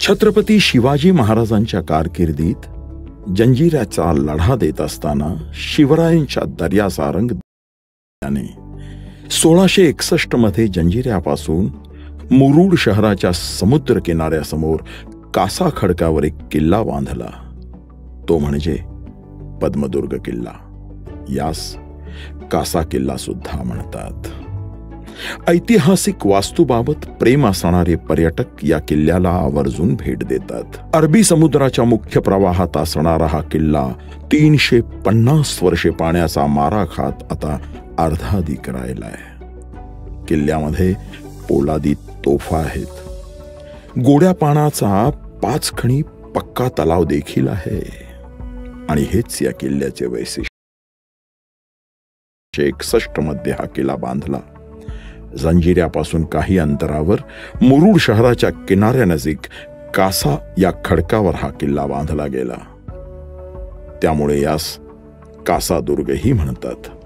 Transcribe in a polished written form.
छत्रपती शिवाजी महाराजांच्या कारकिर्दीत जंजिऱ्याचा लढा देत असताना शिवरायांच्या दर्याचा रंग 1661 मध्ये जंजिऱ्यापासून मुरुड शहराच्या समुद्र किनाऱ्यासमोर कासा खडकावर एक किल्ला बांधला, तो म्हणजे पद्मदुर्ग किल्ला. यास कासा किल्ला सुद्धा म्हणतात. ऐतिहासिक वास्तूबाबत प्रेम असणारे पर्यटक या किल्ल्याला आवर्जून भेट देतात. अरबी समुद्राच्या मुख्य प्रवाहात असणारा हा किल्ला 350 वर्षे पाण्याचा मारा खात आता अर्धाधिक राहिलाय. किल्ल्यामध्ये पोलादी तोफा आहेत. गोड्या पाण्याचा 5 खणी पक्का तलाव देखील आहे. आणि हेच या किल्ल्याचे वैशिष्ट्य. 61 मध्ये हा किल्ला बांधला. जंजिऱ्यापासून काही अंतरावर मुरुड शहराच्या किनाऱ्यानजीक कासा या खडकावर हा किल्ला बांधला गेला. त्यामुळे यास कासादुर्गही म्हणतात.